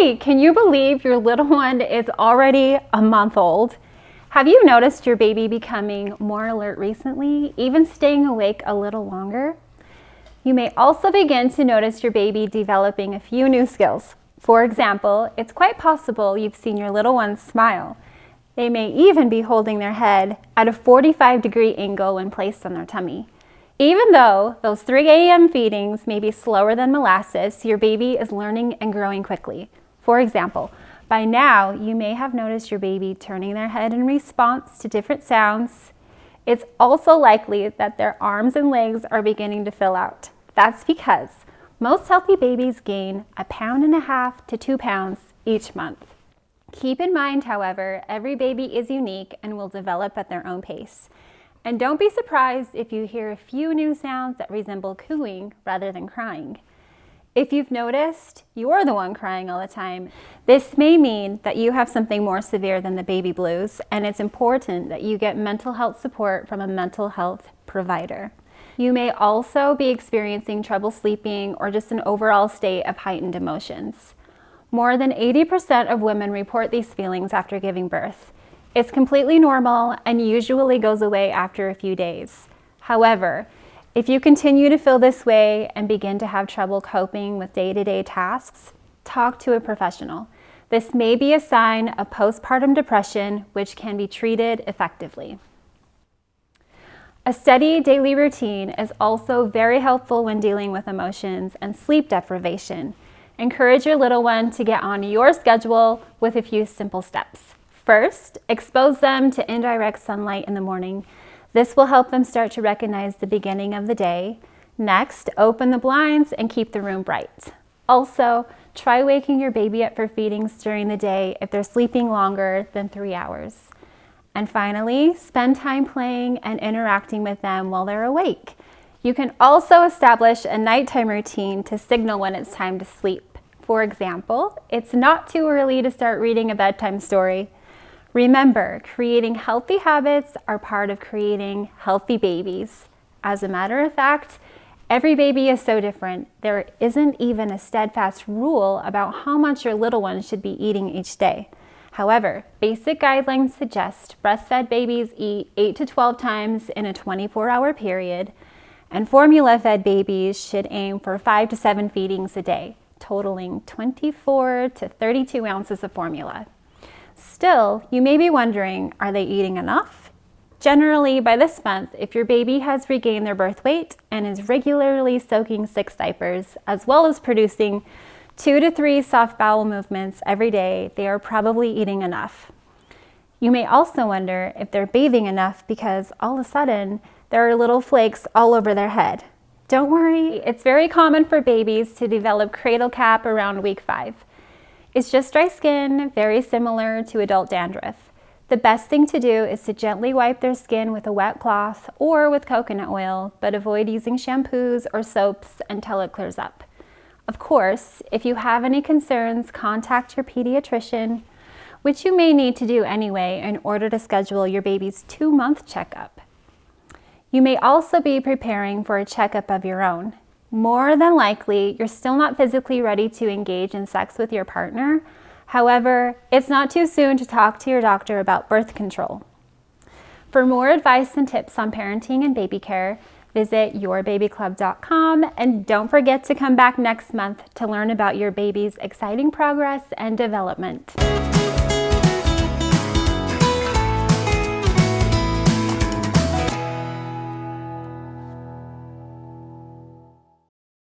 Hey, can you believe your little one is already a month old? Have you noticed your baby becoming more alert recently, even staying awake a little longer? You may also begin to notice your baby developing a few new skills. For example, it's quite possible you've seen your little one smile. They may even be holding their head at a 45-degree angle when placed on their tummy. Even though those 3 a.m. feedings may be slower than molasses, your baby is learning and growing quickly. For example, by now you may have noticed your baby turning their head in response to different sounds. It's also likely that their arms and legs are beginning to fill out. That's because most healthy babies gain 1.5 pounds to 2 pounds each month. Keep in mind, however, every baby is unique and will develop at their own pace. And don't be surprised if you hear a few new sounds that resemble cooing rather than crying. If you've noticed you're the one crying all the time, this may mean that you have something more severe than the baby blues, and it's important that you get mental health support from a mental health provider. You may also be experiencing trouble sleeping or just an overall state of heightened emotions. More than 80% of women report these feelings after giving birth. It's completely normal and usually goes away after a few days. However, if you continue to feel this way and begin to have trouble coping with day-to-day tasks, talk to a professional. This may be a sign of postpartum depression, which can be treated effectively. A steady daily routine is also very helpful when dealing with emotions and sleep deprivation. Encourage your little one to get on your schedule with a few simple steps. First, expose them to indirect sunlight in the morning. This will help them start to recognize the beginning of the day. Next, open the blinds and keep the room bright. Also, try waking your baby up for feedings during the day if they're sleeping longer than 3 hours. And finally, spend time playing and interacting with them while they're awake. You can also establish a nighttime routine to signal when it's time to sleep. For example, it's not too early to start reading a bedtime story. Remember, creating healthy habits are part of creating healthy babies. As a matter of fact, every baby is so different. There isn't even a steadfast rule about how much your little one should be eating each day. However, basic guidelines suggest breastfed babies eat 8 to 12 times in a 24-hour period, and formula-fed babies should aim for 5 to 7 feedings a day, totaling 24 to 32 ounces of formula. Still, you may be wondering, are they eating enough? Generally, by this month, if your baby has regained their birth weight and is regularly soaking 6 diapers, as well as producing 2 to 3 soft bowel movements every day, they are probably eating enough. You may also wonder if they're bathing enough because all of a sudden, there are little flakes all over their head. Don't worry, it's very common for babies to develop cradle cap around week 5. It's just dry skin, very similar to adult dandruff. The best thing to do is to gently wipe their skin with a wet cloth or with coconut oil, but avoid using shampoos or soaps until it clears up. Of course, if you have any concerns, contact your pediatrician, which you may need to do anyway in order to schedule your baby's 2-month checkup. You may also be preparing for a checkup of your own. More than likely, you're still not physically ready to engage in sex with your partner. However, it's not too soon to talk to your doctor about birth control. For more advice and tips on parenting and baby care, visit yourbabyclub.com, and don't forget to come back next month to learn about your baby's exciting progress and development.